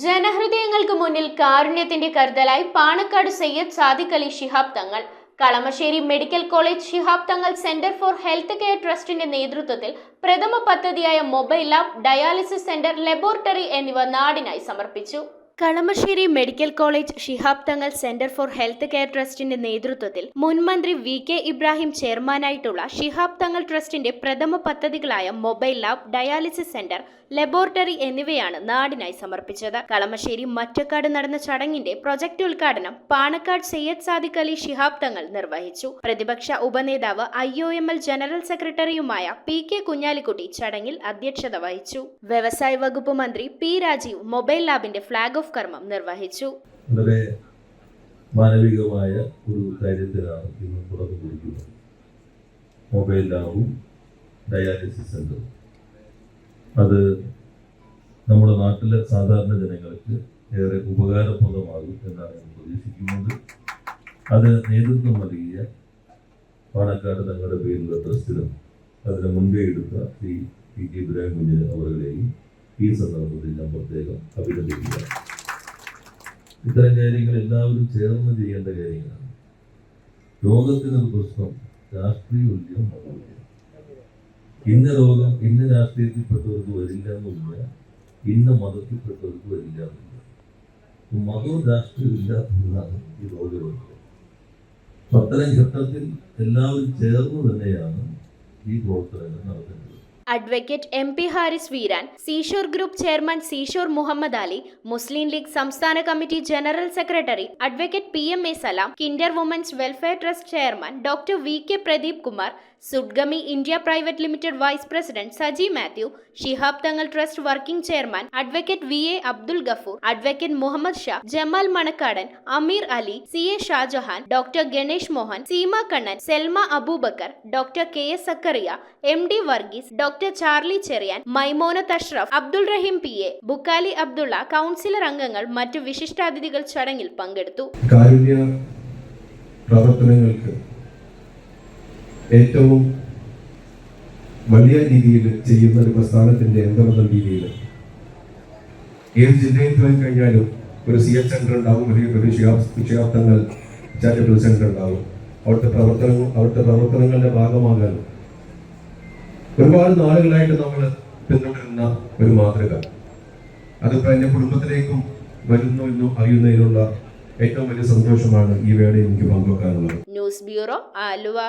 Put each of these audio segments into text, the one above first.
ജനഹൃദയങ്ങൾക്ക് മുന്നിൽ കാരുണ്യത്തിന്റെ കരുതലായി Panakkad Sayyid Sadiq Ali Shihab Thangal. Kalamassery medical college Shihab Thangal centre for health care ട്രസ്റ്റിന്റെ നേതൃത്വത്തിൽ പ്രഥമ പദ്ധതിയായ mobile lab, dialysis centre, laboratory എന്നിവ നാടിനായി സമർപ്പിച്ചു. Kalamassery medical college Shihab Thangal centre for health care ട്രസ്റ്റിന്റെ നേതൃത്വത്തിൽ മുൻമന്ത്രി വി.കെ. ഇബ്രാഹിം ചെയർമാനായിട്ടുള്ള ശിഹാബ് തങ്ങൾ ട്രസ്റ്റിന്റെ പ്രഥമ പദ്ധതികളായ mobile lab, dialysis centre, laboratory എന്നിവയാണ് നാടിനായി സമർപ്പിച്ചത്. കളമശ്ശേരി മറ്റക്കാട് നടന്ന ചടങ്ങിന്റെ പ്രൊജക്ട് ഉദ്ഘാടനം പാണക്കാട് സയ്യിദ് സാദിഖ് അലി ശിഹാബ് തങ്ങൾ നിർവഹിച്ചു. പ്രതിപക്ഷ ഉപനേതാവ് IOML ജനറൽ സെക്രട്ടറിയുമായ P.K. കുഞ്ഞാലിക്കുട്ടി ചടങ്ങിൽ അധ്യക്ഷത വഹിച്ചു. വ്യവസായ വകുപ്പ് മന്ത്രി P. രാജീവ് മൊബൈൽ ലാബിന്റെ ഫ്ളാഗ് ഓഫ് കർമ്മം നിർവഹിച്ചു. വളരെ മാനവികമായ ഒരു കാര്യത്തിലാണ് ഇന്ന് തുടർന്നുകൊണ്ടിരിക്കുന്നത്. മൊബൈൽ ലാബും ഡയാലിസിസ് സെന്ററും അത് നമ്മുടെ നാട്ടിലെ സാധാരണ ജനങ്ങൾക്ക് ഏറെ ഉപകാരപ്രദമാകും എന്നാണ് ഞാൻ പ്രതീക്ഷിക്കുന്നത്. അത് നേതൃത്വം നൽകിയ പാണക്കാട് തങ്ങളുടെ പേരിലുള്ള ട്രസ്റ്റിലും അതിന് മുൻകൈ എടുത്ത ശ്രീ P.K. ഇബ്രാഹിം കുഞ്ഞിന് അവരുടെയും ഈ സന്ദർഭത്തിൽ ഞാൻ പ്രത്യേകം അഭിനന്ദിക്കുക. ഇത്തരം കാര്യങ്ങൾ എല്ലാവരും ചേർന്ന് ചെയ്യേണ്ട കാര്യങ്ങളാണ്. ലോകത്തിനൊരു പ്രശ്നം രാഷ്ട്രീയവും മതവും. ഇന്ന രോഗം ഇന്ന രാഷ്ട്രീയത്തിൽപ്പെട്ടവർക്ക് വരില്ല എന്നില്ല, ഇന്ന മതത്തിൽപ്പെട്ടവർക്ക് വരില്ല എന്നില്ല. മതവും രാഷ്ട്രീയവും ഇല്ലാത്തതാണ് ഈ രോഗം. അത്തരം ഘട്ടത്തിൽ എല്ലാവരും ചേർന്ന് തന്നെയാണ് ഈ പ്രവർത്തനങ്ങൾ നടത്തേണ്ടത്. Advocate MP Haris Veeran, seashore group chairman seashore Muhammad Ali, Muslim League സംസ്ഥാന committee general secretary advocate PMA Salam, kinder women's welfare trust chairman doctor V.K. Pradeep Kumar, സുഡ്ഗമി India private limited vice president Saji Mathew, Shihab Thangal trust working chairman advocate V.A. Abdul Gafoor, advocate Muhammad Shah, Jamal Manakkadan, Ameer Ali, CA Shajahan, doctor Ganesh Mohan, Seema Kannan, Selma Aboobacker, doctor KS Zakariya, MD Varghese, doctor Charlie Cherian, മൈമോനത്ത് Ashraf, Abdul റഹീം PA, ബുക്കാലി Abdulla, councillor അംഗങ്ങൾ, മറ്റു വിശിഷ്ടാതിഥികൾ ചടങ്ങിൽ പങ്കെടുത്തു. പ്രവർത്തനങ്ങൾക്ക് ഏറ്റവും വലിയ രീതിയിൽ ചെയ്യുന്ന ഒരു പ്രസ്ഥാനത്തിന്റെ എന്തെന്ന രീതിയിൽ ഏത് ജില്ലയിൽ പോയി കഴിഞ്ഞാലും ഒരു CH സെന്റർ ഉണ്ടാവും, അല്ലെങ്കിൽ ശിഹാബ് തങ്ങൾ ചാരിറ്റബിൾ സെന്റർ ഉണ്ടാവും. അവിടുത്തെ പ്രവർത്തനങ്ങളുടെ ഭാഗമാകാൻ ഒരുപാട് നാളുകളായിട്ട് നമ്മൾ പിന്തുടരുന്ന ഒരു മാതൃക, അതിപ്പോൾ എൻ്റെ കുടുംബത്തിലേക്കും വരുന്നു എന്നും അറിയുന്നതിനുള്ള ഏറ്റവും വലിയ സന്തോഷമാണ് ഈ വേളയിൽ എനിക്ക് പങ്കുവെക്കാനുള്ളത്. News bureau, Aluva.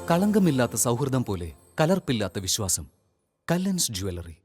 കളങ്കമില്ലാത്ത സൗഹൃദം പോലെ കലർപ്പില്ലാത്ത വിശ്വാസം. കല്ലൻസ് ജ്വല്ലറി.